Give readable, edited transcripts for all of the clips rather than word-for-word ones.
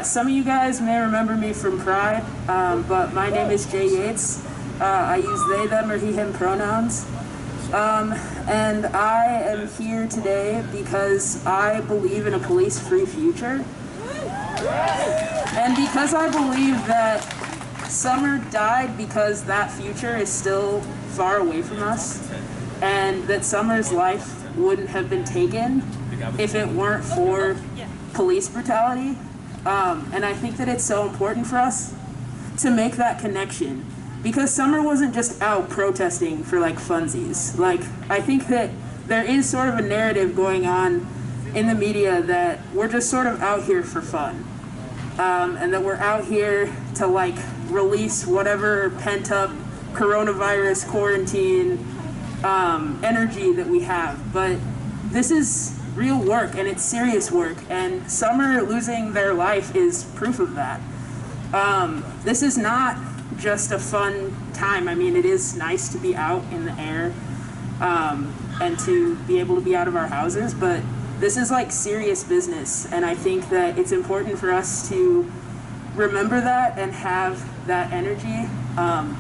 Some of you guys may remember me from Pride, but my name is Jay Yates. I use they, them, or he, him pronouns. And I am here today because I believe in a police-free future. And because I believe that Summer died because that future is still far away from us, and that Summer's life wouldn't have been taken if it weren't for police brutality. And I think that it's so important for us to make that connection, because Summer wasn't just out protesting for like funsies. Like, I think that there is sort of a narrative going on in the media that we're just sort of out here for fun, and that we're out here to like release whatever pent up coronavirus quarantine energy that we have. But this is real work, and it's serious work, and Summer losing their life is proof of that. This is not just a fun time. I mean, it is nice to be out in the air and to be able to be out of our houses, but this is like serious business, and I think that it's important for us to remember that and have that energy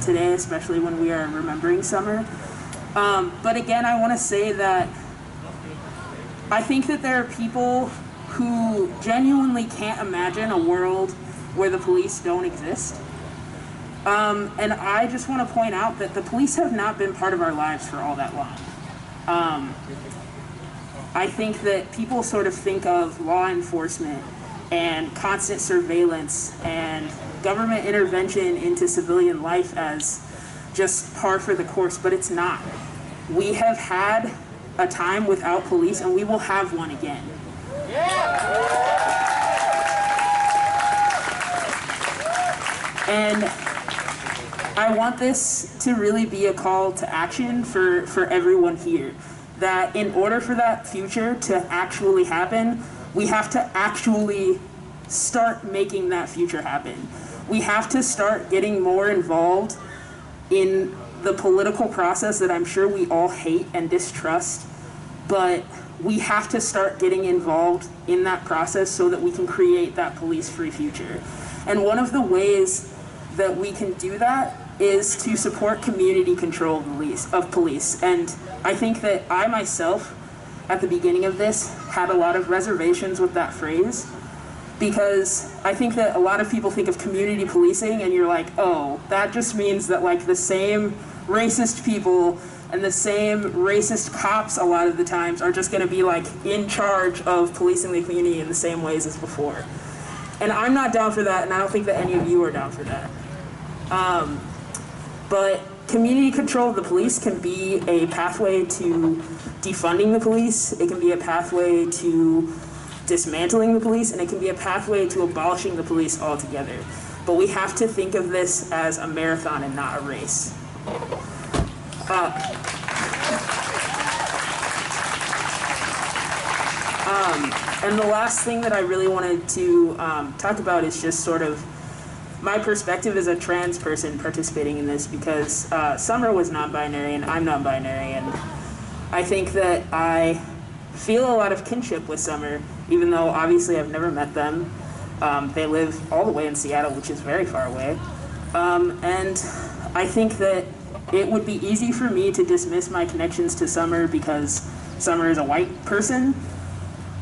today, especially when we are remembering Summer. But again, I want to say that I think that there are people who genuinely can't imagine a world where the police don't exist. And I just want to point out that the police have not been part of our lives for all that long. I think that people sort of think of law enforcement and constant surveillance and government intervention into civilian life as just par for the course, but it's not. We have had a time without police, and we will have one again. And I want this to really be a call to action for everyone here, that in order for that future to actually happen, we have to actually start making that future happen. We have to start getting more involved in the political process that I'm sure we all hate and distrust, but we have to start getting involved in that process so that we can create that police-free future. And one of the ways that we can do that is to support community control of police. And I think that I myself, at the beginning of this, had a lot of reservations with that phrase, because I think that a lot of people think of community policing and you're like, oh, that just means that like the same racist people and the same racist cops a lot of the times are just going to be like in charge of policing the community in the same ways as before. And I'm not down for that, and I don't think that any of you are down for that. But community control of the police can be a pathway to defunding the police, it can be a pathway to dismantling the police, and it can be a pathway to abolishing the police altogether. But we have to think of this as a marathon and not a race. And the last thing that I really wanted to talk about is just sort of my perspective as a trans person participating in this, because Summer was non-binary and I'm non-binary, and I think that I feel a lot of kinship with Summer, even though obviously I've never met them. They live all the way in Seattle, which is very far away. And I think that it would be easy for me to dismiss my connections to Summer because Summer is a white person.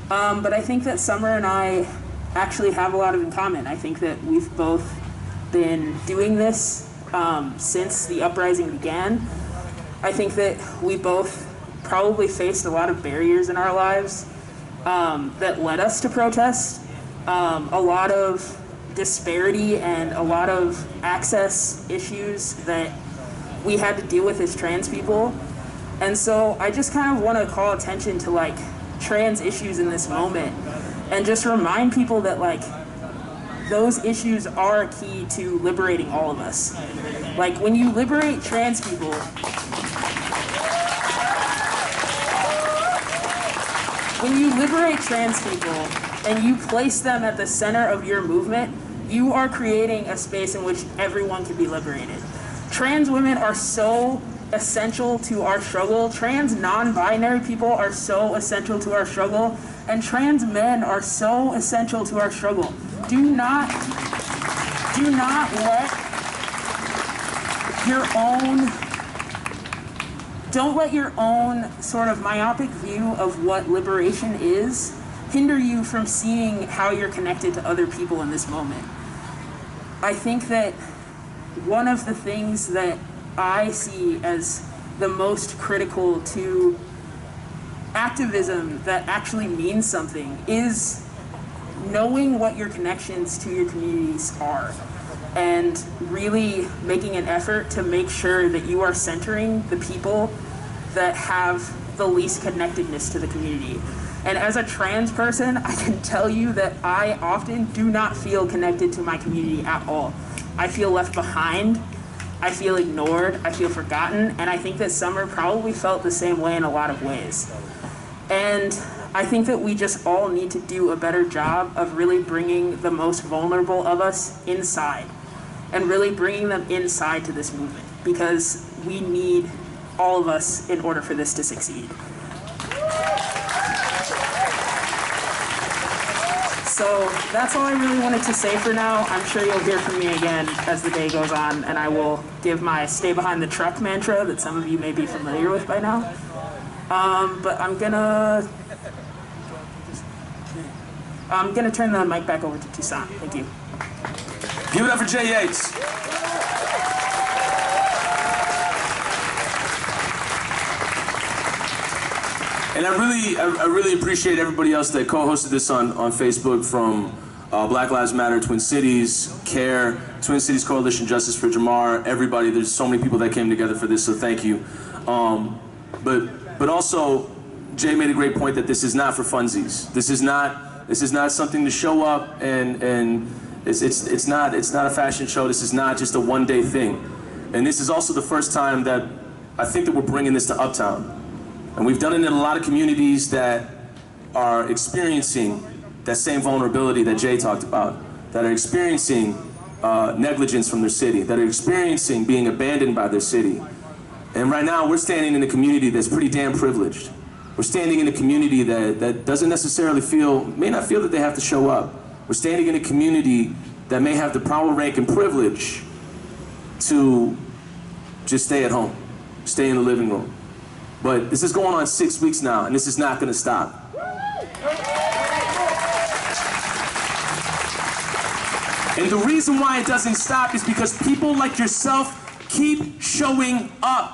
But I think that Summer and I actually have a lot in common. I think that we've both been doing this since the uprising began. I think that we both probably faced a lot of barriers in our lives that led us to protest. A lot of disparity and a lot of access issues that we had to deal with as trans people. And so I just kind of want to call attention to like trans issues in this moment and just remind people that like those issues are key to liberating all of us. Like when you liberate trans people, and you place them at the center of your movement, you are creating a space in which everyone can be liberated. Trans women are so essential to our struggle. Trans non-binary people are so essential to our struggle, and trans men are so essential to our struggle. Do not don't let your own sort of myopic view of what liberation is hinder you from seeing how you're connected to other people in this moment. I think that one of the things that I see as the most critical to activism that actually means something is knowing what your connections to your communities are and really making an effort to make sure that you are centering the people that have the least connectedness to the community. And as a trans person, I can tell you that I often do not feel connected to my community at all. I feel left behind, I feel ignored, I feel forgotten, and I think that Summer probably felt the same way in a lot of ways. And I think that we just all need to do a better job of really bringing the most vulnerable of us inside and really bringing them inside to this movement, because we need all of us in order for this to succeed. So that's all I really wanted to say for now. I'm sure you'll hear from me again as the day goes on, and I will give my stay behind the truck mantra that some of you may be familiar with by now. But I'm gonna turn the mic back over to Toussaint. Thank you. Give it up for Jay Yates. And I really appreciate everybody else that co-hosted this on Facebook, from Black Lives Matter, Twin Cities, CARE, Twin Cities Coalition, Justice for Jamar, everybody. There's so many people that came together for this, so thank you. But also, Jay made a great point that this is not for funsies. This is not something to show up and it's not a fashion show. This is not just a one-day thing. And this is also the first time that I think that we're bringing this to Uptown. And we've done it in a lot of communities that are experiencing that same vulnerability that Jay talked about, that are experiencing negligence from their city, that are experiencing being abandoned by their city. And right now, we're standing in a community that's pretty damn privileged. We're standing in a community that doesn't necessarily may not feel that they have to show up. We're standing in a community that may have the power, rank, and privilege to just stay at home, stay in the living room. But this is going on 6 weeks now, and this is not going to stop. And the reason why it doesn't stop is because people like yourself keep showing up.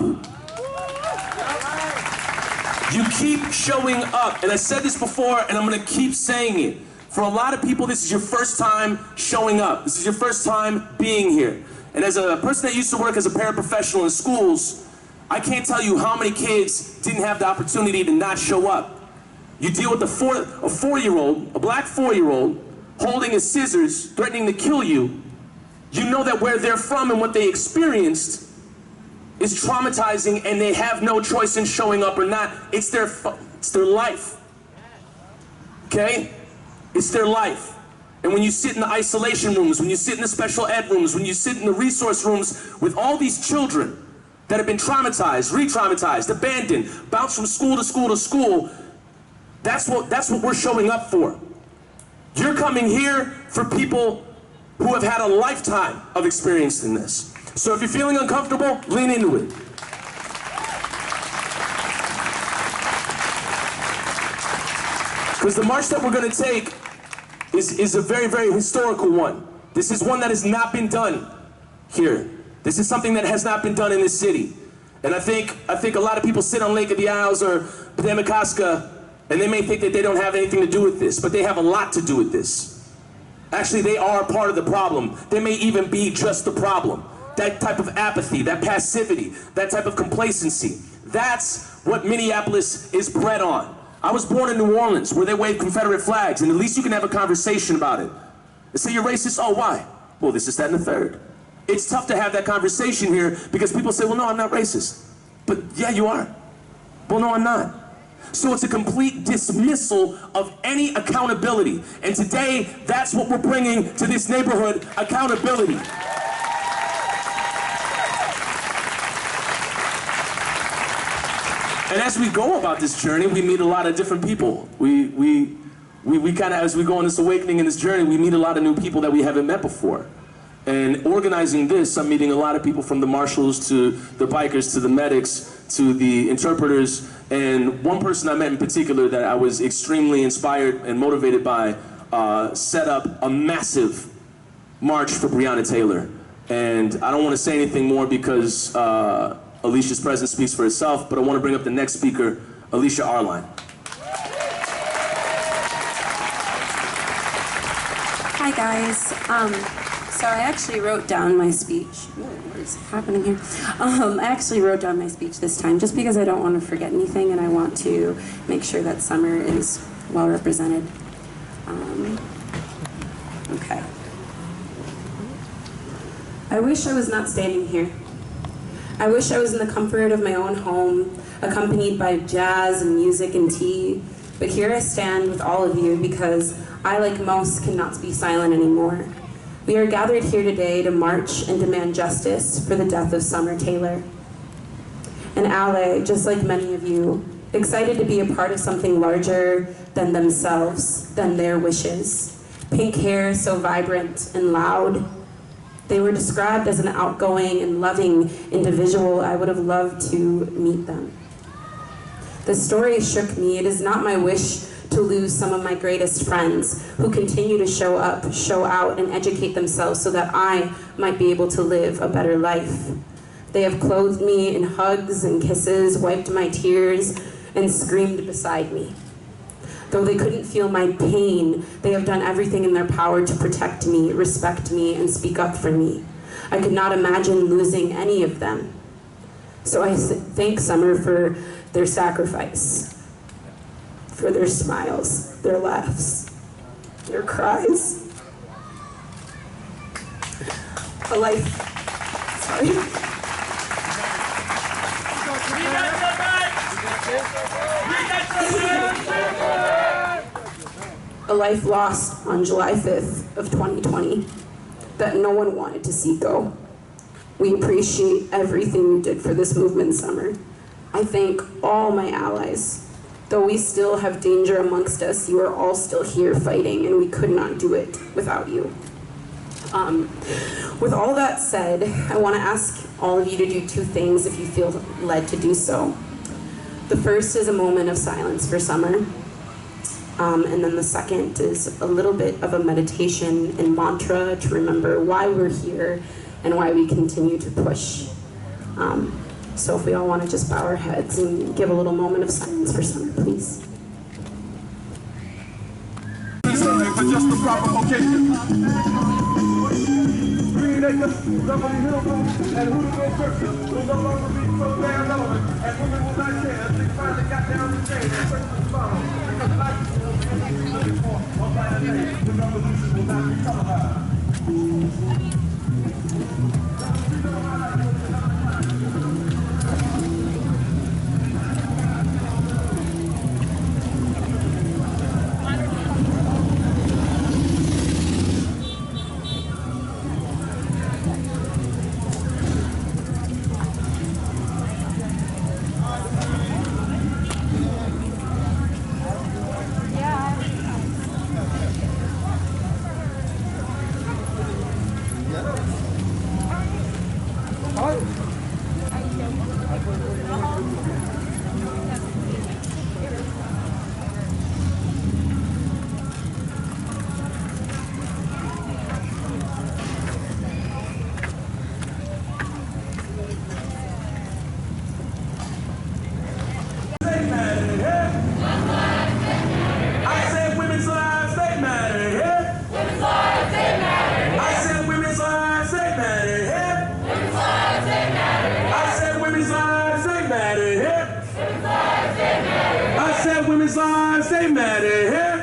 You keep showing up. And I said this before, and I'm going to keep saying it. For a lot of people, this is your first time showing up. This is your first time being here. And as a person that used to work as a paraprofessional in schools, I can't tell you how many kids didn't have the opportunity to not show up. You deal with a 4-year-old, a black 4-year-old, holding his scissors, threatening to kill you. You know that where they're from and what they experienced is traumatizing, and they have no choice in showing up or not. It's their life. Okay? It's their life. And when you sit in the isolation rooms, when you sit in the special ed rooms, when you sit in the resource rooms with all these children that have been traumatized, re-traumatized, abandoned, bounced from school to school to school, that's what we're showing up for. You're coming here for people who have had a lifetime of experience in this. So if you're feeling uncomfortable, lean into it. Because the march that we're going to take is a very, very historical one. This is one that has not been done here. This is something that has not been done in this city. And I think a lot of people sit on Lake of the Isles or Damacaska, and they may think that they don't have anything to do with this, but they have a lot to do with this. Actually, they are part of the problem. They may even be just the problem. That type of apathy, that passivity, that type of complacency, that's what Minneapolis is bred on. I was born in New Orleans, where they wave Confederate flags, and at least you can have a conversation about it. They say you're racist, oh, why? Well, this is that and the third. It's tough to have that conversation here because people say, well, no, I'm not racist. But yeah, you are. Well, no, I'm not. So it's a complete dismissal of any accountability. And today, that's what we're bringing to this neighborhood, accountability. And as we go about this journey, we meet a lot of different people. We kind of, as we go on this awakening in this journey, we meet a lot of new people that we haven't met before. And organizing this, I'm meeting a lot of people from the marshals to the bikers to the medics to the interpreters. And one person I met in particular that I was extremely inspired and motivated by set up a massive march for Breonna Taylor. And I don't want to say anything more because Alicia's presence speaks for itself, but I want to bring up the next speaker, Alicia Arline. Hi guys. So I actually wrote down my speech. What is happening here? I actually wrote down my speech this time just because I don't want to forget anything and I want to make sure that Summer is well represented. Okay. I wish I was not standing here. I wish I was in the comfort of my own home, accompanied by jazz and music and tea. But here I stand with all of you because I, like most, cannot be silent anymore. We are gathered here today to march and demand justice for the death of Summer Taylor. An ally, just like many of you, excited to be a part of something larger than themselves, than their wishes. Pink hair so vibrant and loud. They were described as an outgoing and loving individual. I would have loved to meet them. The story shook me. It is not my wish to lose some of my greatest friends who continue to show up, show out, and educate themselves so that I might be able to live a better life. They have clothed me in hugs and kisses, wiped my tears, and screamed beside me. Though they couldn't feel my pain, they have done everything in their power to protect me, respect me, and speak up for me. I could not imagine losing any of them. So I thank Summer for their sacrifice, for their smiles, their laughs, their cries. A life, a life lost on July 5th of 2020 that no one wanted to see go. We appreciate everything you did for this movement, Summer. I thank all my allies. Though we still have danger amongst us, you are all still here fighting, and we could not do it without you. With all that said, I want to ask all of you to do two things if you feel led to do so. The first is a moment of silence for Summer, and then the second is a little bit of a meditation and mantra to remember why we're here and why we continue to push. So if we all want to just bow our heads and give a little moment of silence for Summer, please. For just the proper occasion. Green Acres, Beverly Hills, and who to go first will no longer be so damn relevant. And women will not care as they finally got down the chain and searched the tomorrow. Because life is still being looking for a brighter day. The revolution will not be televised. Women's lives, they matter here.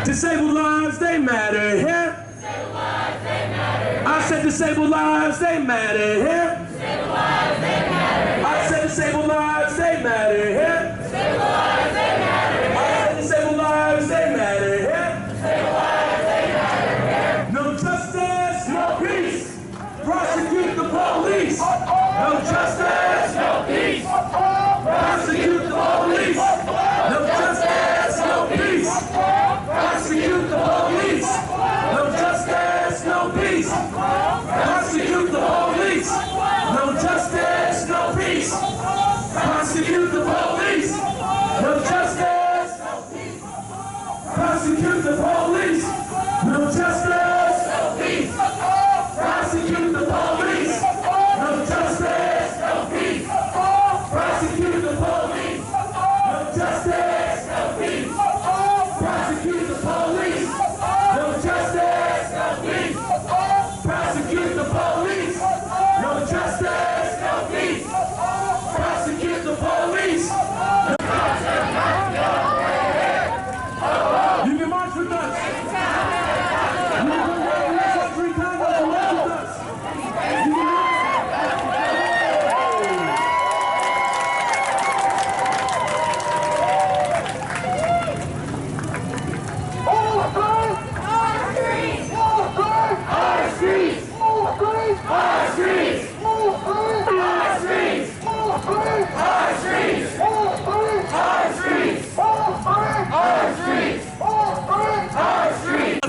Disabled lives, they matter here. I said disabled lives, they matter here. I said disabled lives, they matter here. I said disabled lives, they matter here. No justice, no peace. Prosecute the police. No justice, no peace.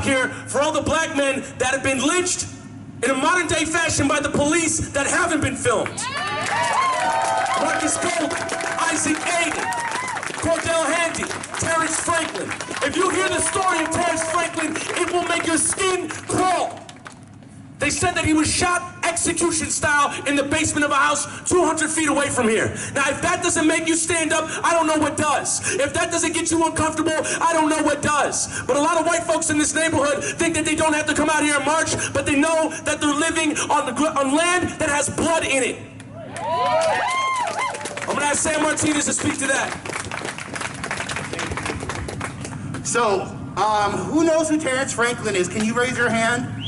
here for all the black men that have been lynched in a modern day fashion by the police that haven't been filmed. Marcus Golden, Isaac Aiden, Cordell Handy, Terrence Franklin. If you hear the story of Terrence Franklin, it will make your skin crawl. They said that he was shot execution style in the basement of a house 200 feet away from here. Now, if that doesn't make you stand up, I don't know what does. If that doesn't get you uncomfortable, I don't know what does. But a lot of white folks in this neighborhood think that they don't have to come out here and march, but they know that they're living on land that has blood in it. I'm gonna ask Sam Martinez to speak to that. So, who knows who Terrence Franklin is? Can you raise your hand?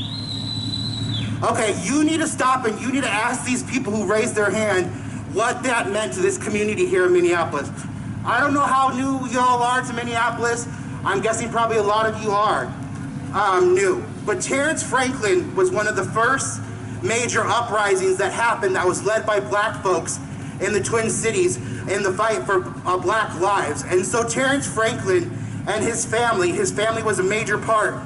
Okay, you need to stop and you need to ask these people who raised their hand what that meant to this community here in Minneapolis. I don't know how new y'all are to Minneapolis. I'm guessing probably a lot of you are new. But Terrence Franklin was one of the first major uprisings that happened that was led by black folks in the Twin Cities in the fight for black lives. And so Terrence Franklin and his family was a major part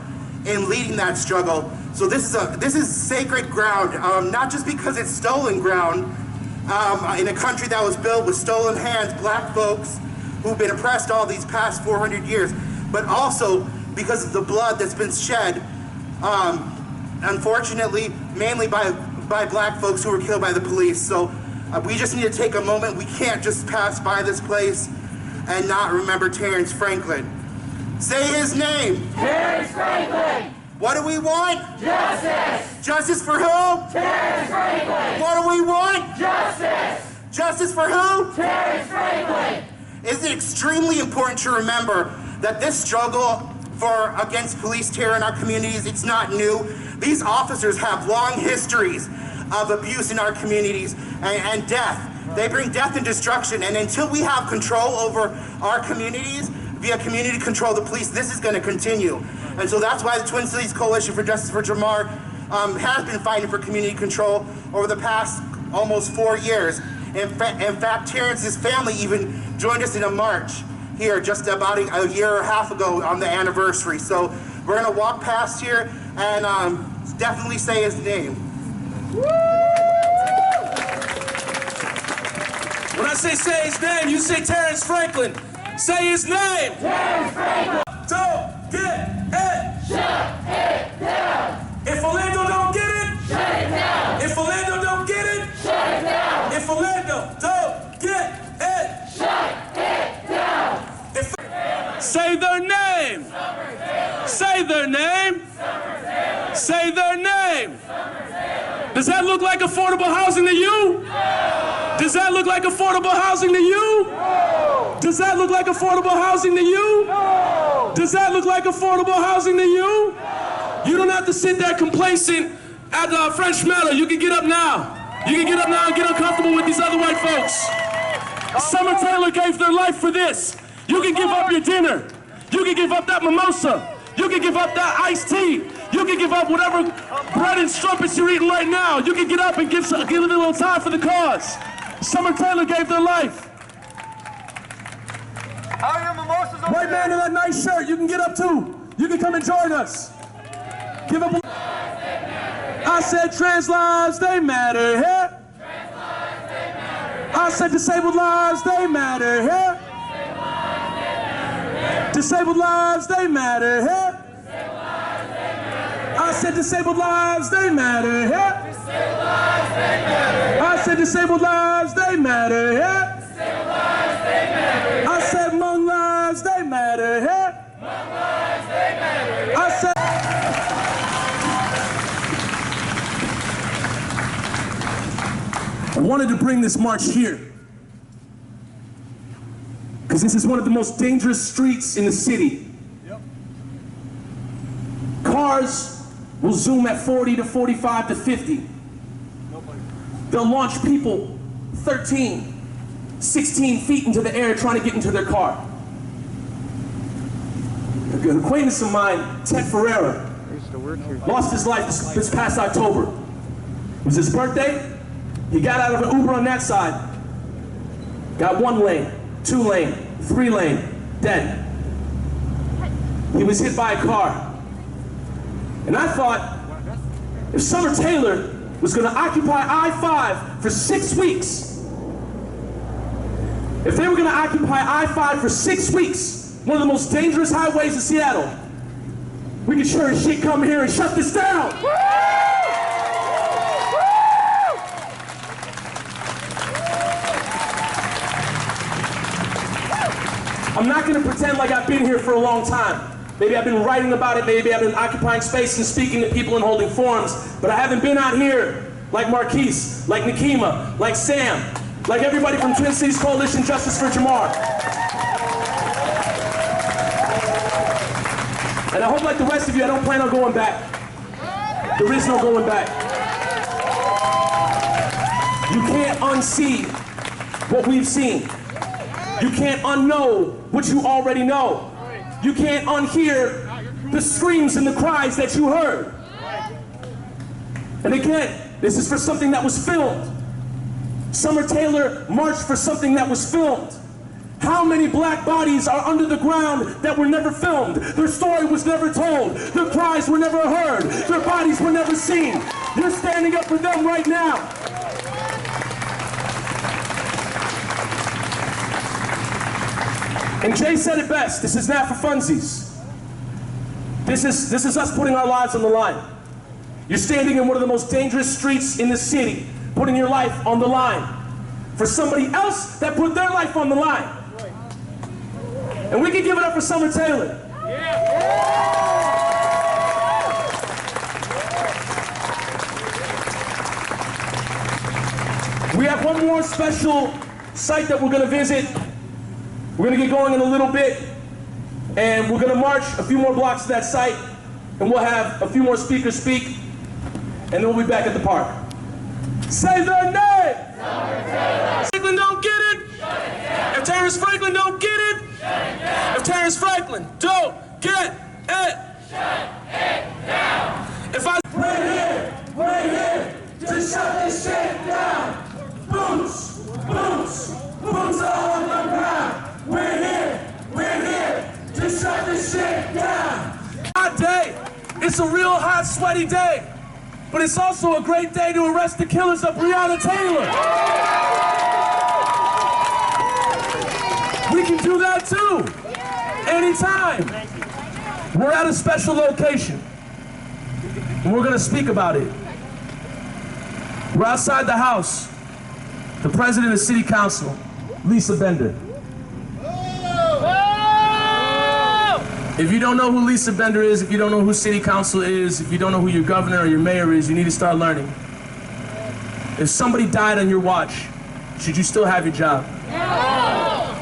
in leading that struggle. So this is sacred ground, not just because it's stolen ground in a country that was built with stolen hands, black folks who've been oppressed all these past 400 years, but also because of the blood that's been shed, unfortunately, mainly by black folks who were killed by the police. So we just need to take a moment. We can't just pass by this place and not remember Terrence Franklin. Say his name. Terrence Franklin! What do we want? Justice! Justice for who? Terrence Franklin! What do we want? Justice! Justice for who? Terrence Franklin! It's extremely important to remember that this struggle against police terror in our communities, it's not new. These officers have long histories of abuse in our communities and death. They bring death and destruction, and until we have control over our communities, via community control of the police, this is going to continue. And so that's why the Twin Cities Coalition for Justice for Jamar has been fighting for community control over the past almost 4 years. In fact, Terrence's family even joined us in a march here just about a year and a half ago on the anniversary. So we're going to walk past here and definitely say his name. When I say his name, you say Terrence Franklin. Say his name. Terrence Franklin! Don't get it. Shut it down! If Orlando don't get it, Shut it down! if Orlando don't get it, Shut it down! if Orlando don't get it, Shut it down! say their name. Say their name. Say their name. Does that look like affordable housing to you? Does that look like affordable housing to you? Does that look like affordable housing to you? Does that look like affordable housing to you? You don't have to sit there complacent at the French Meadow. You can get up now. You can get up now and get uncomfortable with these other white folks. Summer Taylor gave their life for this. You can give up your dinner. You can give up that mimosa. You can give up that iced tea. You can give up whatever bread and strumpets you're eating right now. You can get up and give a little time for the cause. Summer Taylor gave their life. How are your mimosas over White there? man in that nice shirt, you can get up too. You can come and join us. Give up. I said trans lives, they matter here. I said disabled lives, they matter here. Disabled lives, they matter here. I said disabled lives, they matter here. I said disabled lives, they matter here. I said Hmong lives, they matter here. I said I wanted to bring this march here because this is one of the most dangerous streets in the city. Cars will zoom at 40 to 45 to 50. They'll launch people 13, 16 feet into the air trying to get into their car. An acquaintance of mine, Ted Ferreira, lost his life this past October. It was his birthday. He got out of an Uber on that side. Got 1 lane, 2 lane, 3 lane, dead. He was hit by a car. And I thought, if Summer Taylor was going to occupy I-5 for 6 weeks, if they were going to occupy I-5 for 6 weeks, one of the most dangerous highways in Seattle, we could sure as shit come here and shut this down. I'm not going to pretend like I've been here for a long time. Maybe I've been writing about it, maybe I've been occupying space and speaking to people and holding forums, but I haven't been out here like Marquise, like Nikema, like Sam, like everybody from Twin Cities Coalition Justice for Jamar. And I hope, like the rest of you, I don't plan on going back. There is no going back. You can't unsee what we've seen. You can't unknow what you already know. You can't unhear the screams and the cries that you heard. And again, this is for something that was filmed. Summer Taylor marched for something that was filmed. How many black bodies are under the ground that were never filmed? Their story was never told. Their cries were never heard. Their bodies were never seen. You're standing up for them right now. And Jay said it best, this is not for funsies. This is us putting our lives on the line. You're standing in one of the most dangerous streets in the city, putting your life on the line for somebody else that put their life on the line. And we can give it up for Summer Taylor. We have one more special site that we're going to visit. We're going to get going in a little bit, and we're going to march a few more blocks to that site, and we'll have a few more speakers speak, and then we'll be back at the park. Say their name! Franklin don't get it! If Terrence Franklin don't get it! If Terrence Franklin don't get it! Shut it down! If we're here to shut this shit down! Boots, boots, boots all on the ground! We're here to shut this shit down! Hot day! It's a real hot, sweaty day! But it's also a great day to arrest the killers of Breonna Taylor! We can do that too! Anytime! We're at a special location, and we're gonna speak about it. We're outside the House. The President of City Council, Lisa Bender. If you don't know who Lisa Bender is, if you don't know who City Council is, if you don't know who your governor or your mayor is, you need to start learning. If somebody died on your watch, should you still have your job? No!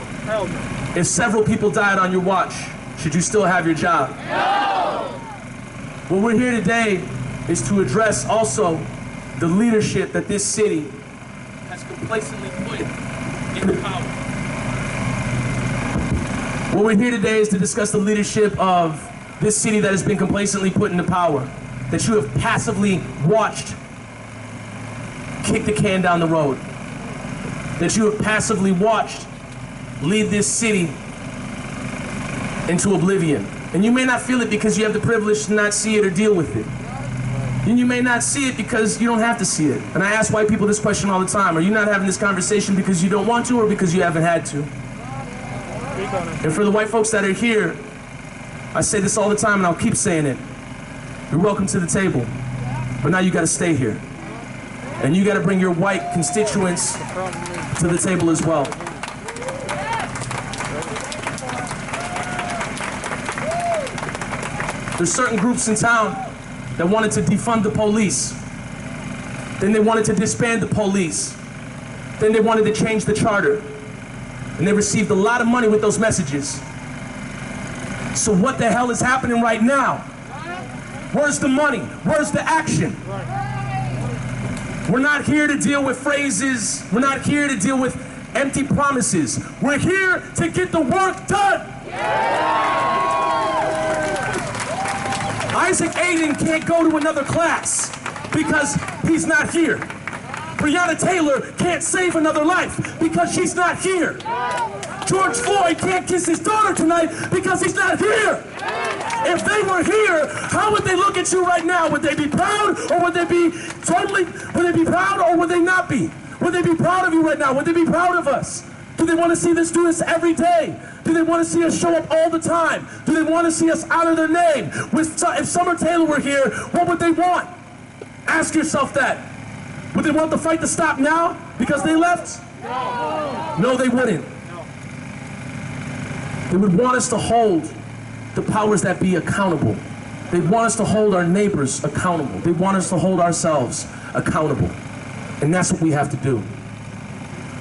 If several people died on your watch, should you still have your job? No! What we're here today is to address also the leadership that this city has complacently put into power. What we're here today is to discuss the leadership of this city that has been complacently put into power, that you have passively watched kick the can down the road, that you have passively watched lead this city into oblivion. And you may not feel it because you have the privilege to not see it or deal with it. And you may not see it because you don't have to see it. And I ask white people this question all the time. Are you not having this conversation because you don't want to or because you haven't had to? And for the white folks that are here, I say this all the time and I'll keep saying it. You're welcome to the table, but now you gotta stay here. And you gotta bring your white constituents to the table as well. There's certain groups in town that wanted to defund the police. Then they wanted to disband the police. Then they wanted to change the charter. And they received a lot of money with those messages. So what the hell is happening right now? Where's the money? Where's the action? We're not here to deal with phrases. We're not here to deal with empty promises. We're here to get the work done. Isaac Aiden can't go to another class because he's not here. Breonna Taylor can't save another life because she's not here. George Floyd can't kiss his daughter tonight because he's not here. If they were here, how would they look at you right now, would they be proud or would they be proud or would they not be? Would they be proud of you right now? Would they be proud of us? Do they want to see us do this every day? Do they want to see us show up all the time? Do they want to see us honor their name? If Summer Taylor were here, what would they want? Ask yourself that. Would they want the fight to stop now because they left? No, they wouldn't. They would want us to hold the powers that be accountable. They want us to hold our neighbors accountable. They want us to hold ourselves accountable. And that's what we have to do.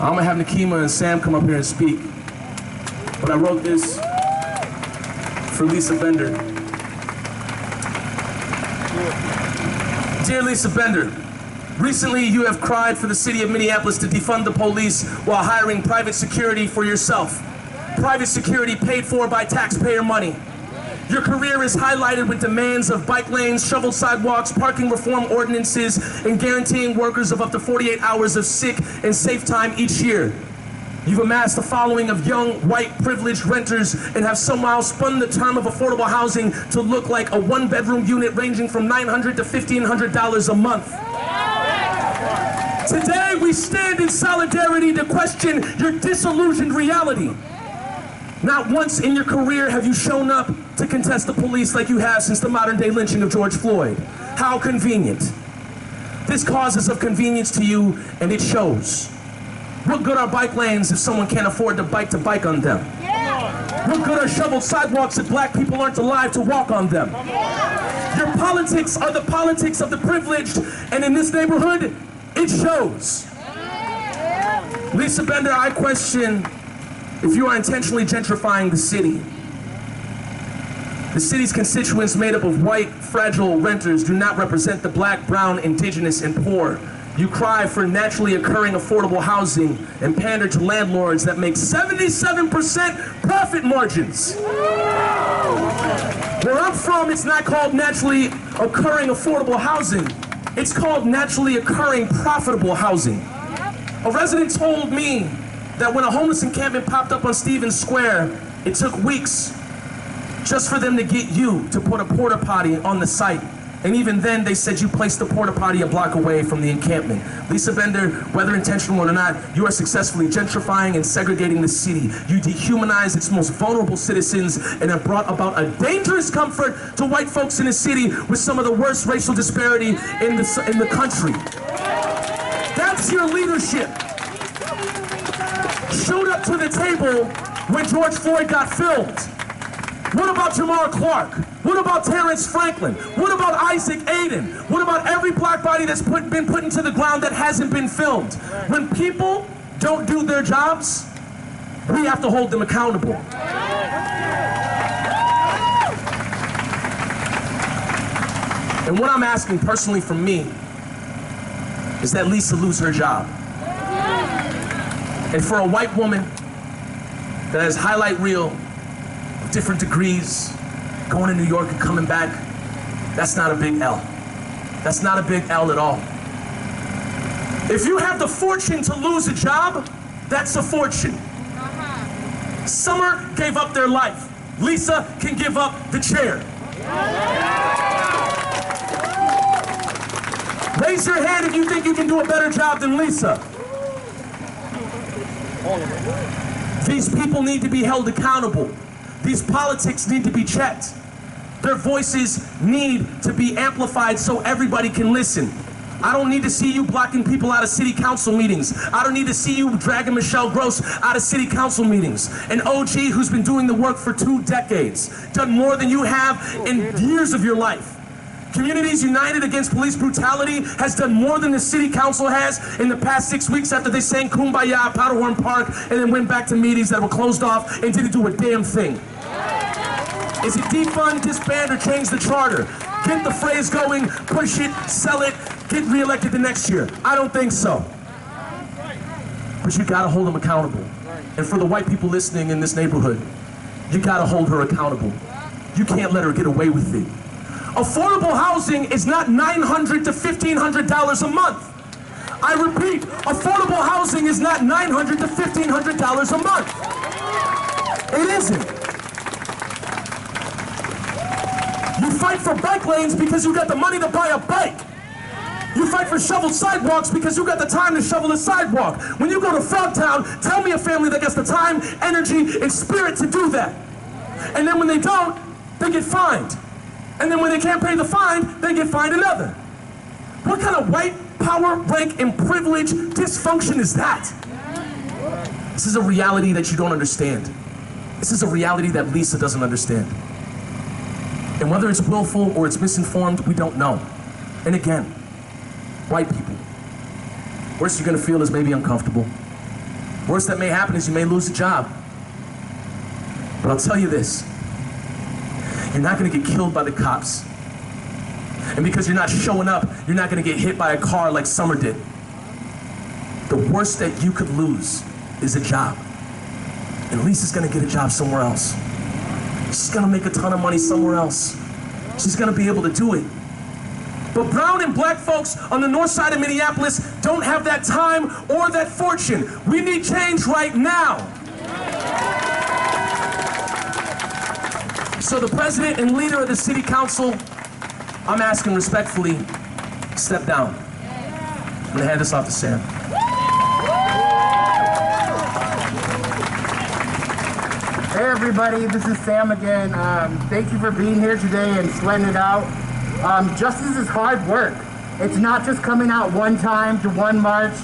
I'm gonna have Nakima and Sam come up here and speak. But I wrote this for Lisa Bender. Dear Lisa Bender, recently you have cried for the city of Minneapolis to defund the police while hiring private security for yourself. Private security paid for by taxpayer money. Your career is highlighted with demands of bike lanes, shoveled sidewalks, parking reform ordinances, and guaranteeing workers of up to 48 hours of sick and safe time each year. You've amassed a following of young, white, privileged renters and have somehow spun the term of affordable housing to look like a one-bedroom unit ranging from $900 to $1,500 a month. Today, we stand in solidarity to question your disillusioned reality. Not once in your career have you shown up to contest the police like you have since the modern-day lynching of George Floyd. How convenient. This causes of convenience to you, and it shows. What good are bike lanes if someone can't afford to bike on them? What good are shoveled sidewalks if black people aren't alive to walk on them? Your politics are the politics of the privileged, and in this neighborhood, it shows. Lisa Bender, I question if you are intentionally gentrifying the city. The city's constituents made up of white, fragile renters do not represent the black, brown, indigenous, and poor. You cry for naturally occurring affordable housing and pander to landlords that make 77% profit margins. Where I'm from, it's not called naturally occurring affordable housing. It's called naturally occurring profitable housing. A resident told me that when a homeless encampment popped up on Stevens Square, it took weeks just for them to get you to put a porta potty on the site. And even then, they said you placed the porta potty a block away from the encampment. Lisa Bender, whether intentional or not, you are successfully gentrifying and segregating the city. You dehumanize its most vulnerable citizens and have brought about a dangerous comfort to white folks in the city with some of the worst racial disparity in the country. That's your leadership. Showed up to the table when George Floyd got filmed. What about Jamar Clark? What about Terrence Franklin? What about Isaac Aiden? What about every black body that's been put into the ground that hasn't been filmed? When people don't do their jobs, we have to hold them accountable. And what I'm asking personally from me is that Lisa lose her job. And for a white woman that has highlight reel of different degrees, going to New York and coming back, that's not a big L. That's not a big L at all. If you have the fortune to lose a job, that's a fortune. Summer gave up their life. Lisa can give up the chair. Raise your hand if you think you can do a better job than Lisa. These people need to be held accountable. These politics need to be checked. Their voices need to be amplified so everybody can listen. I don't need to see you blocking people out of city council meetings. I don't need to see you dragging Michelle Gross out of city council meetings. An OG who's been doing the work for 2 decades, done more than you have in years of your life. Communities United Against Police Brutality has done more than the city council has in the past 6 weeks after they sang Kumbaya at Powderhorn Park and then went back to meetings that were closed off and didn't do a damn thing. Is it defund, disband, or change the charter? Get the phrase going, push it, sell it, get reelected the next year. I don't think so. But you gotta hold them accountable. And for the white people listening in this neighborhood, you gotta hold her accountable. You can't let her get away with it. Affordable housing is not $900 to $1,500 a month. I repeat, affordable housing is not $900 to $1,500 a month. It isn't. You fight for bike lanes because you got the money to buy a bike. You fight for shoveled sidewalks because you got the time to shovel a sidewalk. When you go to Frogtown, tell me a family that gets the time, energy, and spirit to do that. And then when they don't, they get fined. And then when they can't pay the fine, they get fined another. What kind of white power, rank, and privilege dysfunction is that? This is a reality that you don't understand. This is a reality that Lisa doesn't understand. And whether it's willful or it's misinformed, we don't know. And again, white people, worst you're gonna feel is maybe uncomfortable. Worst that may happen is you may lose a job. But I'll tell you this, you're not gonna get killed by the cops. And because you're not showing up, you're not gonna get hit by a car like Summer did. The worst that you could lose is a job. And Lisa's gonna get a job somewhere else. She's gonna make a ton of money somewhere else. She's gonna be able to do it. But brown and black folks on the north side of Minneapolis don't have that time or that fortune. We need change right now. So the president and leader of the city council, I'm asking respectfully, step down. I'm gonna hand this off to Sam. Hey everybody, this is Sam again. Thank you for being here today and sweating it out. Justice is hard work. It's not just coming out one time to one march,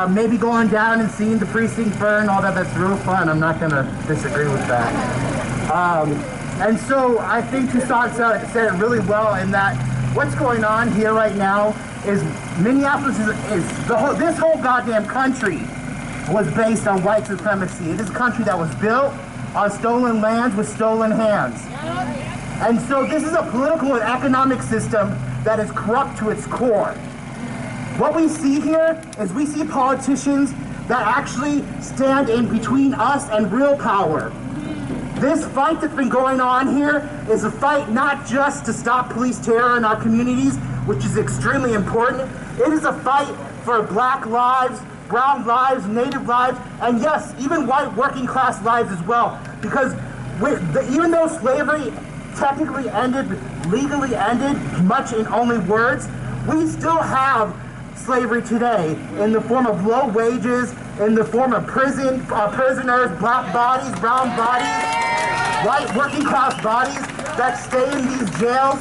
maybe going down and seeing the precinct burn, all that. That's real fun. I'm not gonna disagree with that. And so I think Toussaint said it really well in that what's going on here right now is Minneapolis this whole goddamn country was based on white supremacy. It is a country that was built on stolen lands with stolen hands. And so this is a political and economic system that is corrupt to its core. What we see here is we see politicians that actually stand in between us and real power. This fight that's been going on here is a fight not just to stop police terror in our communities, which is extremely important. It is a fight for black lives, brown lives, native lives, and yes, even white working class lives as well. Because even though slavery technically ended, legally ended, much in only words, we still have slavery today in the form of low wages, in the form of prisoners, black bodies, brown bodies, white working class bodies that stay in these jails.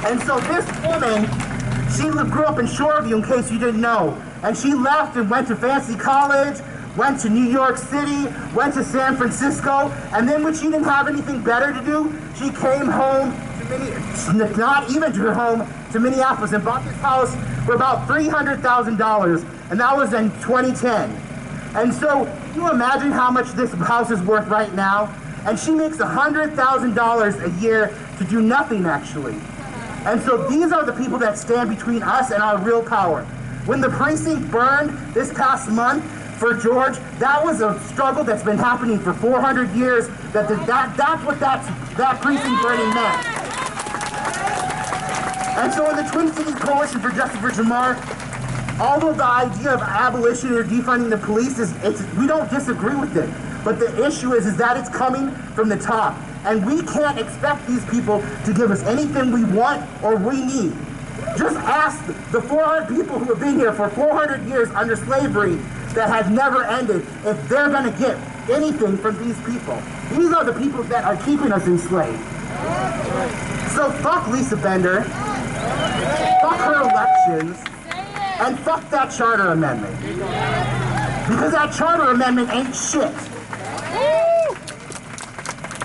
And so this woman, she grew up in Shoreview, in case you didn't know. And she left and went to fancy college, went to New York City, went to San Francisco, and then when she didn't have anything better to do, she came home to not even to her home, to Minneapolis and bought this house for about $300,000, and that was in 2010. And so, can you imagine how much this house is worth right now? And she makes $100,000 a year to do nothing, actually. And so these are the people that stand between us and our real power. When the precinct burned this past month for George, that was a struggle that's been happening for 400 years. That's what that precinct burning meant. And so in the Twin Cities Coalition for Justice for Jamar, although the idea of abolition or defunding the police we don't disagree with it. But the issue is that it's coming from the top. And we can't expect these people to give us anything we want or we need. Just ask the 400 people who have been here for 400 years under slavery that has never ended if they're going to get anything from these people. These are the people that are keeping us enslaved. So fuck Lisa Bender, fuck her elections, and fuck that charter amendment. Because that charter amendment ain't shit.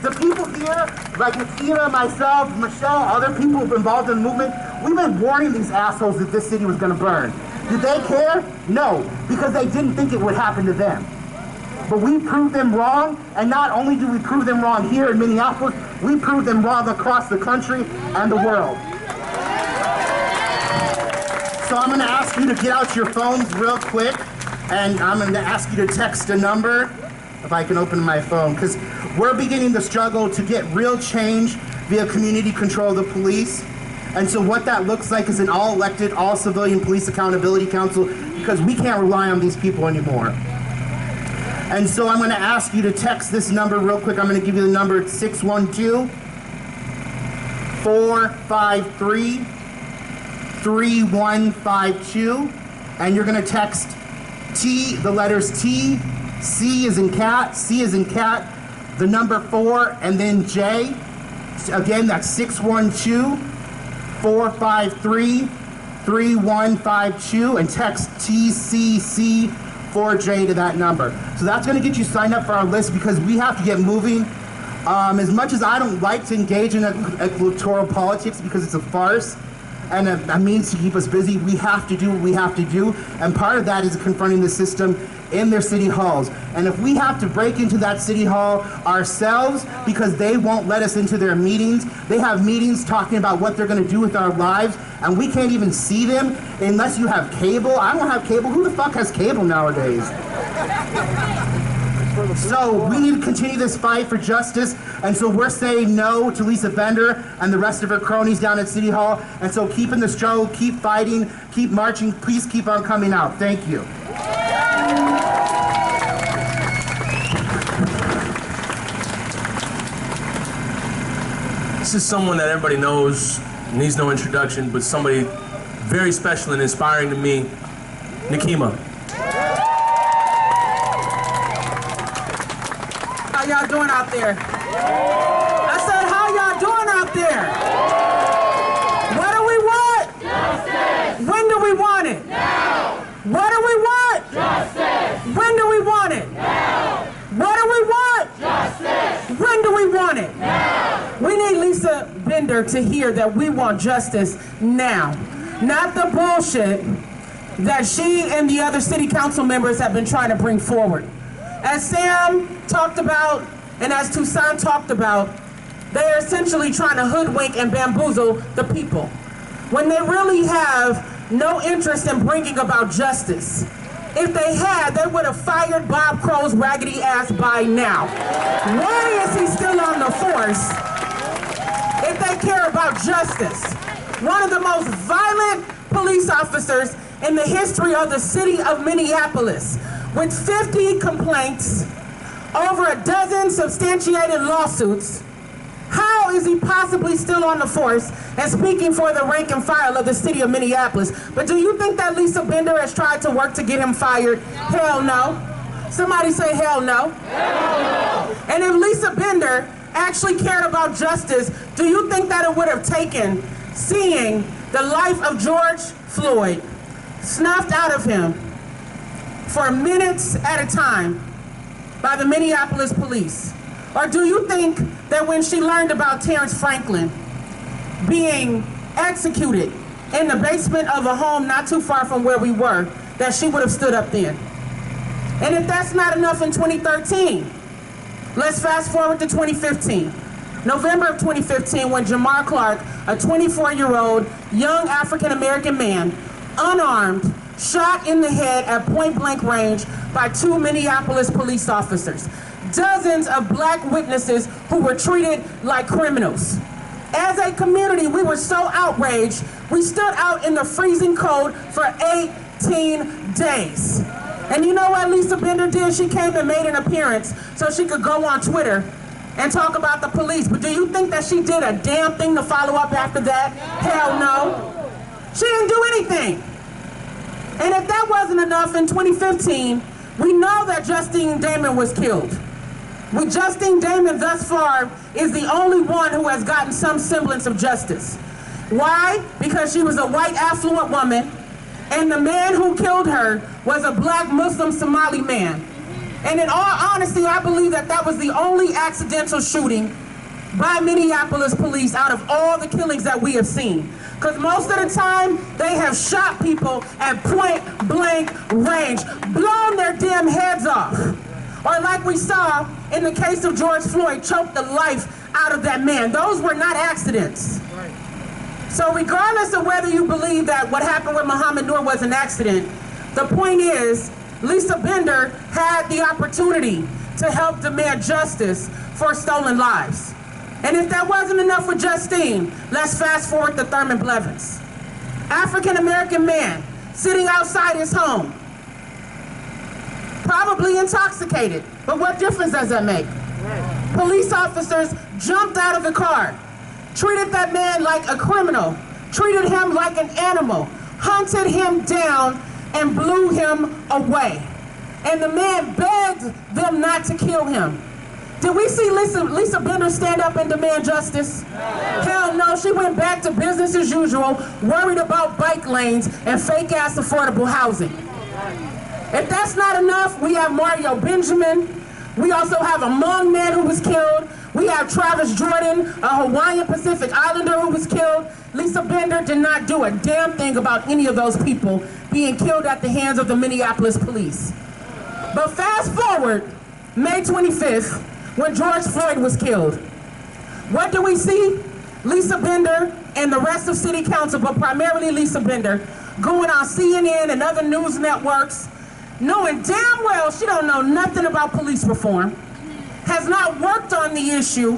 The people here, like Nakina, myself, Michelle, other people involved in the movement, we've been warning these assholes that this city was going to burn. Did they care? No, because they didn't think it would happen to them. But we proved them wrong, and not only do we prove them wrong here in Minneapolis, we proved them wrong across the country and the world. So I'm going to ask you to get out your phones real quick, and I'm going to ask you to text a number, if I can open my phone, because we're beginning the struggle to get real change via community control of the police. And so what that looks like is an all-elected, all-civilian police accountability council, because we can't rely on these people anymore. And so I'm going to ask you to text this number real quick. I'm going to give you the number. It's 612-589-8255. 453-3152, and you're gonna text T, the letters T, C as in cat, the number 4, and then J. Again, that's 612-453-3152, and text TCC4J to that number. So that's going to get you signed up for our list because we have to get moving. As much as I don't like to engage in electoral politics because it's a farce and a means to keep us busy, we have to do what we have to do, and part of that is confronting the system in their city halls. And if we have to break into that city hall ourselves because they won't let us into their meetings, they have meetings talking about what they're going to do with our lives, and we can't even see them unless you have cable. I don't have cable. Who the fuck has cable nowadays? So we need to continue this fight for justice, and so we're saying no to Lisa Bender and the rest of her cronies down at City Hall. And so keep in the struggle, keep fighting, keep marching, please keep on coming out. Thank you. This is someone that everybody knows, needs no introduction, but somebody very special and inspiring to me, Nekima. How y'all doing out there? I said, how y'all doing out there? What do we want? Justice! When do we want it? Now! What do we want? Justice! When do we want it? Now! What do we want? Justice! When do we want it? Now! We need Lisa Bender to hear that we want justice now. Not the bullshit that she and the other city council members have been trying to bring forward. As Sam talked about, and as Toussaint talked about, they are essentially trying to hoodwink and bamboozle the people when they really have no interest in bringing about justice. If they had, they would have fired Bob Crow's raggedy ass by now. Why is he still on the force if they care about justice? One of the most violent police officers in the history of the city of Minneapolis, with 50 complaints, over a dozen substantiated lawsuits. How is he possibly still on the force and speaking for the rank and file of the city of Minneapolis? But do you think that Lisa Bender has tried to work to get him fired? Hell no. Somebody say hell no. Hell no. And if Lisa Bender actually cared about justice, do you think that it would have taken seeing the life of George Floyd snuffed out of him for minutes at a time by the Minneapolis police? Or do you think that when she learned about Terrence Franklin being executed in the basement of a home not too far from where we were, that she would have stood up then? And if that's not enough in 2013, let's fast forward to 2015. November of 2015, when Jamar Clark, a 24-year-old young African-American man, unarmed, shot in the head at point-blank range by 2 Minneapolis police officers. Dozens of black witnesses who were treated like criminals. As a community, we were so outraged, we stood out in the freezing cold for 18 days. And you know what Lisa Bender did? She came and made an appearance so she could go on Twitter and talk about the police. But do you think that she did a damn thing to follow up after that? Hell no. She didn't do anything. And if that wasn't enough, in 2015, we know that Justine Damon was killed. With Justine Damon thus far is the only one who has gotten some semblance of justice. Why? Because she was a white affluent woman, and the man who killed her was a black Muslim Somali man. And in all honesty, I believe that that was the only accidental shooting by Minneapolis police out of all the killings that we have seen. Because most of the time, they have shot people at point-blank range, blown their damn heads off. Or like we saw in the case of George Floyd, choked the life out of that man. Those were not accidents. So regardless of whether you believe that what happened with Muhammad Nur was an accident, the point is, Lisa Bender had the opportunity to help demand justice for stolen lives. And if that wasn't enough with Justine, let's fast forward to Thurman Blevins. African-American man sitting outside his home, probably intoxicated, but what difference does that make? Police officers jumped out of the car, treated that man like a criminal, treated him like an animal, hunted him down, and blew him away. And the man begged them not to kill him. Did we see Lisa Bender stand up and demand justice? Hell no, she went back to business as usual, worried about bike lanes and fake-ass affordable housing. If that's not enough, we have Mario Benjamin. We also have a Hmong man who was killed. We have Travis Jordan, a Hawaiian Pacific Islander who was killed. Lisa Bender did not do a damn thing about any of those people being killed at the hands of the Minneapolis police. But fast forward, May 25th, when George Floyd was killed. What do we see? Lisa Bender and the rest of City Council, but primarily Lisa Bender, going on CNN and other news networks, knowing damn well she don't know nothing about police reform, has not worked on the issue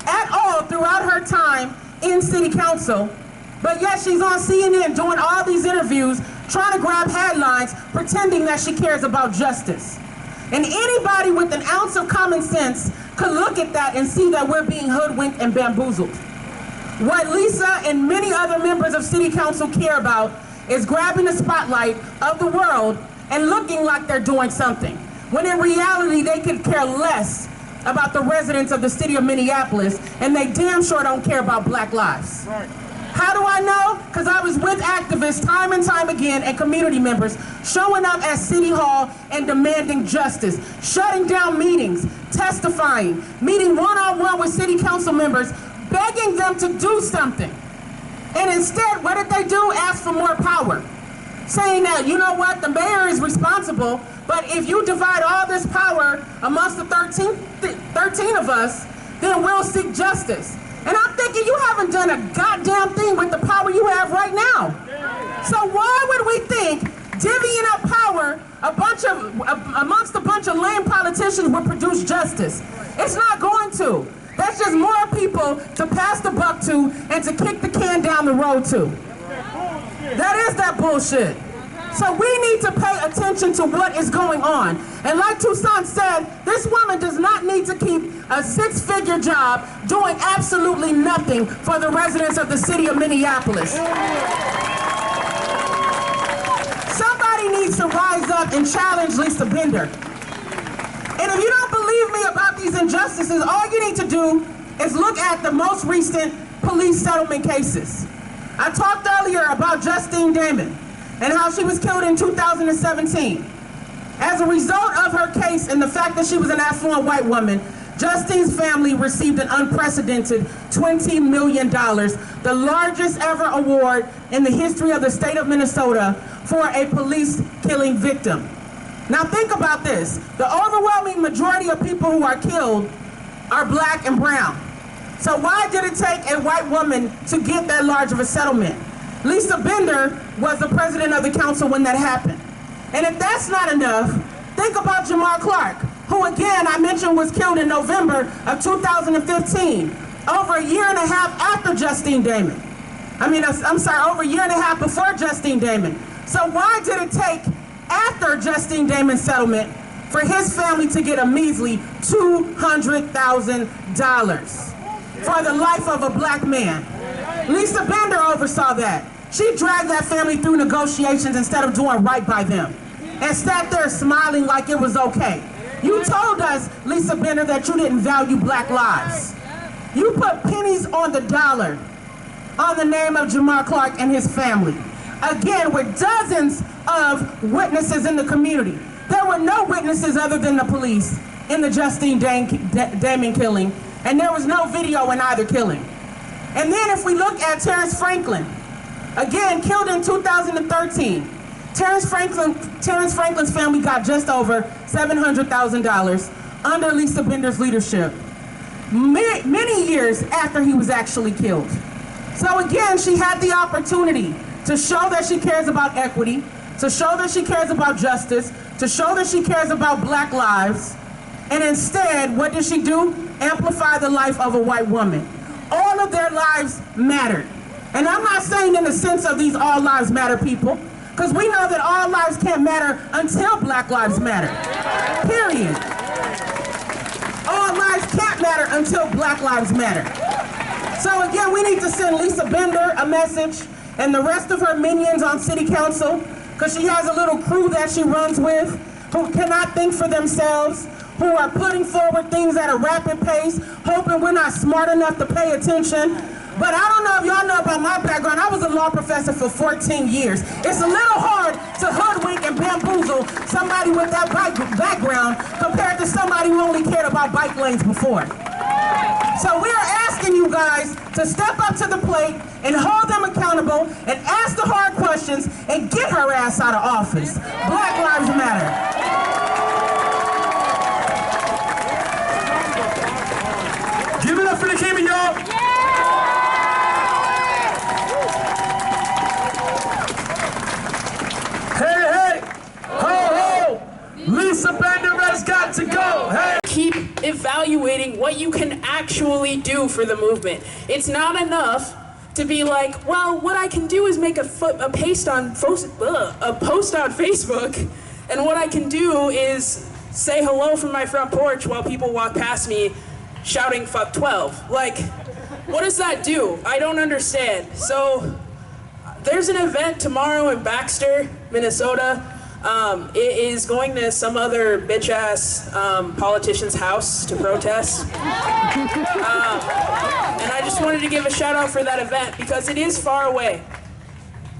at all throughout her time in City Council, but yet she's on CNN doing all these interviews, trying to grab headlines, pretending that she cares about justice. And anybody with an ounce of common sense could look at that and see that we're being hoodwinked and bamboozled. What Lisa and many other members of City Council care about is grabbing the spotlight of the world and looking like they're doing something, when in reality they could care less about the residents of the city of Minneapolis, and they damn sure don't care about Black lives. How do I know? Because I was with activists time and time again and community members showing up at City Hall and demanding justice, shutting down meetings, testifying, meeting one-on-one with City Council members, begging them to do something. And instead, what did they do? Ask for more power. Saying that, you know what, the mayor is responsible, but if you divide all this power amongst the 13 of us, then we'll seek justice. And I'm thinking you haven't done a goddamn thing with the power you have right now. So why would we think divvying up power amongst a bunch of lame politicians would produce justice? It's not going to. That's just more people to pass the buck to and to kick the can down the road to. That is that bullshit. So we need to pay attention to what is going on. And like Toussaint said, this woman does not need to keep a six-figure job doing absolutely nothing for the residents of the city of Minneapolis. Somebody needs to rise up and challenge Lisa Bender. And if you don't believe me about these injustices, all you need to do is look at the most recent police settlement cases. I talked earlier about Justine Damon and how she was killed in 2017. As a result of her case and the fact that she was an affluent white woman, Justine's family received an unprecedented $20 million, the largest ever award in the history of the state of Minnesota for a police killing victim. Now think about this. The overwhelming majority of people who are killed are Black and brown. So why did it take a white woman to get that large of a settlement? Lisa Bender was the president of the council when that happened. And if that's not enough, think about Jamar Clark, who again I mentioned was killed in November of 2015, over a year and a half after Justine Damon. Over a year and a half before Justine Damon. So why did it take after Justine Damon's settlement for his family to get a measly $200,000 for the life of a Black man? Lisa Bender oversaw that. She dragged that family through negotiations instead of doing right by them, and sat there smiling like it was okay. You told us, Lisa Bender, that you didn't value Black lives. You put pennies on the dollar on the name of Jamar Clark and his family. Again, with dozens of witnesses in the community. There were no witnesses other than the police in the Justine Damon killing, and there was no video in either killing. And then if we look at Terrence Franklin, again killed in 2013, Terrence Franklin's family got just over $700,000 under Lisa Bender's leadership, many years after he was actually killed. So again, she had the opportunity to show that she cares about equity, to show that she cares about justice, to show that she cares about Black lives, and instead, what did she do? Amplify the life of a white woman. All of their lives mattered. And I'm not saying in the sense of these all lives matter people, because we know that all lives can't matter until Black lives matter. Period. All lives can't matter until Black lives matter. So again, we need to send Lisa Bender a message and the rest of her minions on city council, because she has a little crew that she runs with who cannot think for themselves, who are putting forward things at a rapid pace, hoping we're not smart enough to pay attention. But I don't know if y'all know about my background. I was a law professor for 14 years. It's a little hard to hoodwink and bamboozle somebody with that background compared to somebody who only cared about bike lanes before. So we are asking you guys to step up to the plate and hold them accountable and ask the hard questions and get her ass out of office. Black Lives Matter. Give it up for the Kima, y'all. Hey, ho, ho, Lisa Bender has got to go, hey. Keep evaluating what you can actually do for the movement. It's not enough to be like, well, what I can do is make a post on Facebook, and what I can do is say hello from my front porch while people walk past me shouting fuck 12. Like, what does that do? I don't understand. So there's an event tomorrow in Baxter, Minnesota. It is going to some other bitch-ass politician's house to protest. And I just wanted to give a shout out for that event because it is far away.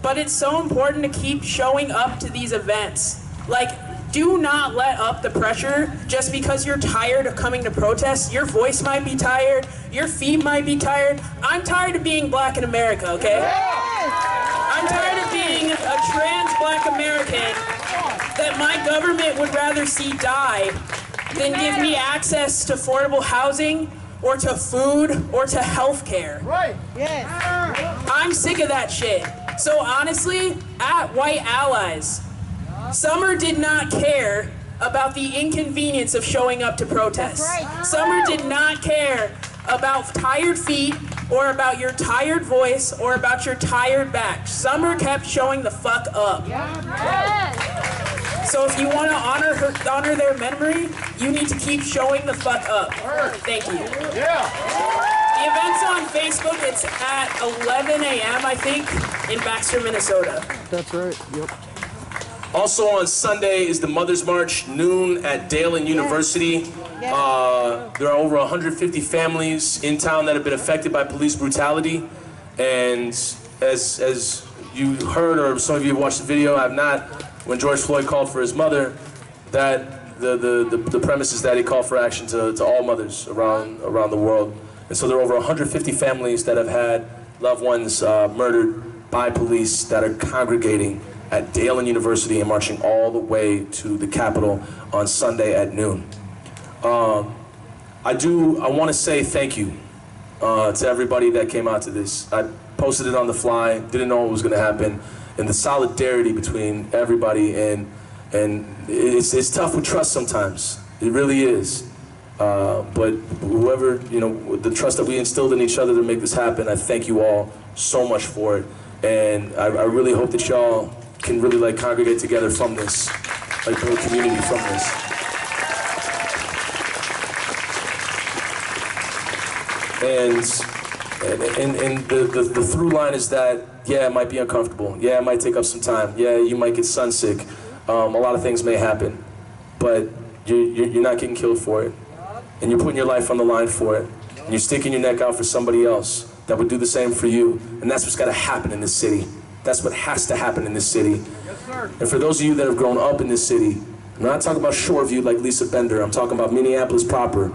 But it's so important to keep showing up to these events. Like, do not let up the pressure just because you're tired of coming to protest. Your voice might be tired, your feet might be tired. I'm tired of being black in America, okay? I'm tired of being a trans black American that my government would rather see die than give me access to affordable housing or to food or to health care. Right. Yes. I'm sick of that shit. So honestly, at White Allies, Summer did not care about the inconvenience of showing up to protest. Right. Summer did not care about tired feet or about your tired voice or about your tired back. Summer kept showing the fuck up. So if you want to honor their memory, you need to keep showing the fuck up. Thank you. Yeah. The event's on Facebook. It's at 11 a.m. I think in Baxter, Minnesota. That's right. Yep. Also on Sunday is the Mother's March, noon at Dalen University. There are over 150 families in town that have been affected by police brutality. And as you heard, or some of you watched the video, I've not, when George Floyd called for his mother, that the premise is that he called for action to all mothers around the world. And so there are over 150 families that have had loved ones murdered by police that are congregating at Dalen University and marching all the way to the Capitol on Sunday at noon. I want to say thank you to everybody that came out to this. I posted it on the fly, didn't know what was going to happen, and the solidarity between everybody, and it's tough with trust sometimes. It really is. But whoever, the trust that we instilled in each other to make this happen, I thank you all so much for it. And I really hope that y'all can really congregate together from this, build a community from this. And the through line is that, yeah, it might be uncomfortable. Yeah, it might take up some time. Yeah, you might get sunsick. A lot of things may happen, but you're not getting killed for it. And you're putting your life on the line for it. And you're sticking your neck out for somebody else that would do the same for you. And that's what's got to happen in this city. That's what has to happen in this city. Yes, sir. And for those of you that have grown up in this city, I'm not talking about Shoreview like Lisa Bender. I'm talking about Minneapolis proper.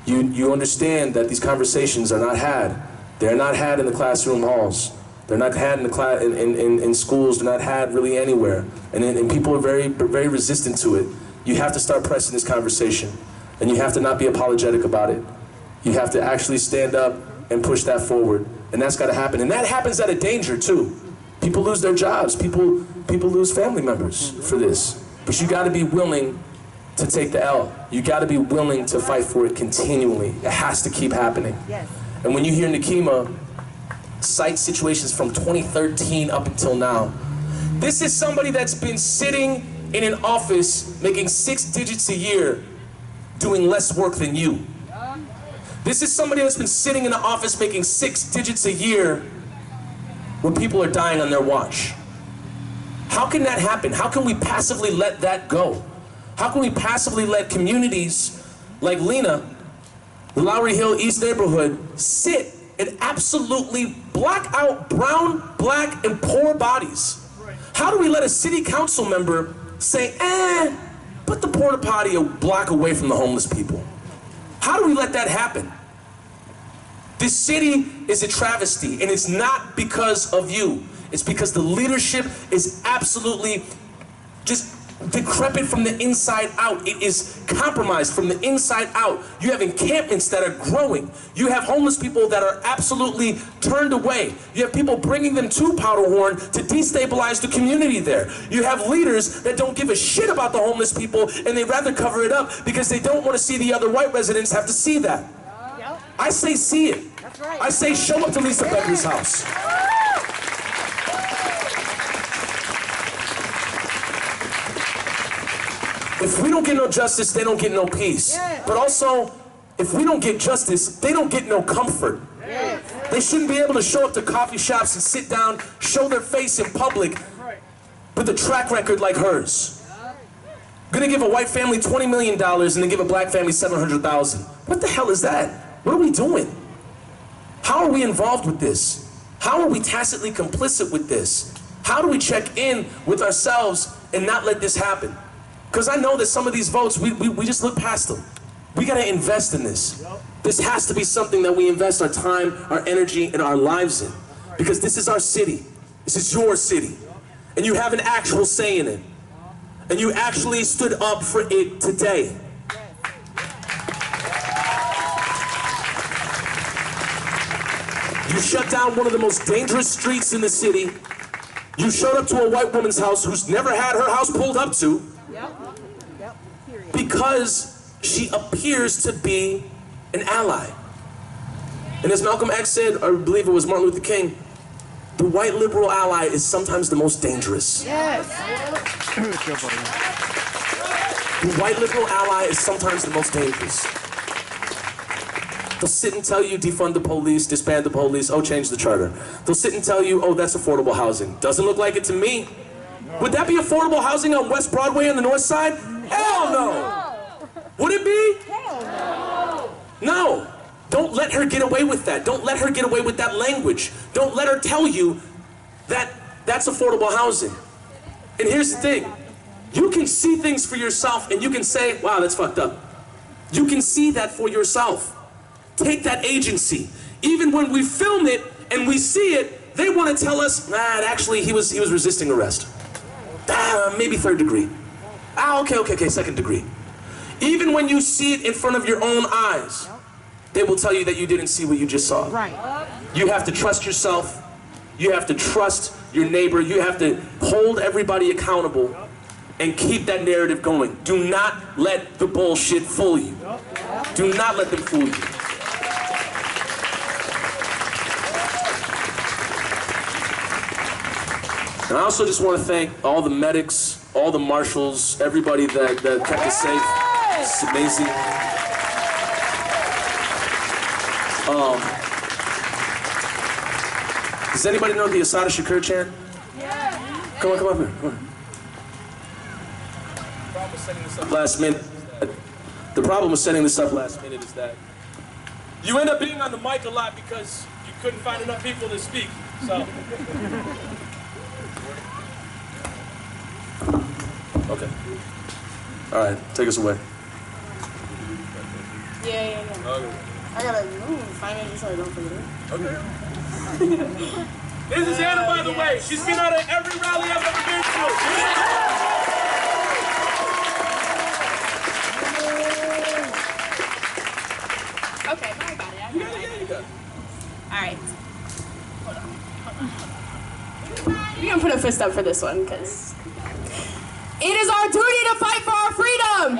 You understand that these conversations are not had. They're not had in the classroom halls. They're not had in schools. They're not had really anywhere. And people are very, very resistant to it. You have to start pressing this conversation. And you have to not be apologetic about it. You have to actually stand up and push that forward. And that's got to happen. And that happens at a danger, too. People lose their jobs. People lose family members for this. But you got to be willing to take the L. You got to be willing to fight for it continually. It has to keep happening. Yes. And when you hear Nikema cite situations from 2013 up until now, this is somebody that's been sitting in an office making 6 digits a year doing less work than you. This is somebody that's been sitting in the office making 6 digits a year when people are dying on their watch. How can that happen? How can we passively let that go? How can we passively let communities like Lena, the Lowry Hill East neighborhood, sit and absolutely block out brown, black, and poor bodies? How do we let a city council member say, put the porta potty a block away from the homeless people? How do we let that happen? This city is a travesty, and it's not because of you. It's because the leadership is absolutely just decrepit from the inside out. It is compromised from the inside out. You have encampments that are growing. You have homeless people that are absolutely turned away. You have people bringing them to Powderhorn to destabilize the community there. You have leaders that don't give a shit about the homeless people, and they'd rather cover it up because they don't want to see the other white residents have to see that. I say see it. I say show up to Lisa Becker's house. If we don't get no justice, they don't get no peace. But also, if we don't get justice, they don't get no comfort. They shouldn't be able to show up to coffee shops and sit down, show their face in public with a track record like hers. Gonna give a white family $20 million and then give a black family $700,000. What the hell is that? What are we doing? How are we involved with this? How are we tacitly complicit with this? How do we check in with ourselves and not let this happen? Because I know that some of these votes, we just look past them. We gotta invest in this. This has to be something that we invest our time, our energy, and our lives in. Because this is our city. This is your city. And you have an actual say in it. And you actually stood up for it today. You shut down one of the most dangerous streets in the city. You showed up to a white woman's house who's never had her house pulled up to. Because she appears to be an ally. And as Malcolm X said, or I believe it was Martin Luther King, the white liberal ally is sometimes the most dangerous. Yes. The white liberal ally is sometimes the most dangerous. They'll sit and tell you defund the police, disband the police, oh, change the charter. They'll sit and tell you, oh, that's affordable housing. Doesn't look like it to me. Would that be affordable housing on West Broadway on the north side? Hell no! Would it be? Hell no! No! Don't let her get away with that. Don't let her get away with that language. Don't let her tell you that that's affordable housing. And here's the thing. You can see things for yourself and you can say, wow, that's fucked up. You can see that for yourself. Take that agency. Even when we film it and we see it, they want to tell us, actually he was resisting arrest. Maybe 3rd degree. Okay, 2nd degree. Even when you see it in front of your own eyes, they will tell you that you didn't see what you just saw. Right. You have to trust yourself. You have to trust your neighbor. You have to hold everybody accountable and keep that narrative going. Do not let the bullshit fool you. Do not let them fool you. And I also just want to thank all the medics, all the marshals, everybody that kept us safe. It's amazing. Does anybody know the Assata Shakur chant? Yeah. Come on up here. Come on. The problem with setting this up last minute is that you end up being on the mic a lot because you couldn't find enough people to speak. So. Okay. All right, take us away. Yeah. Okay. I gotta move 5 minutes so I don't forget it. Okay. This is Anna, by the way. She's been out at every rally I've ever been to. Okay, my bad. Yeah, you got it. All right. Hold on. We're gonna put a fist up for this one, because it is our duty to fight for our freedom.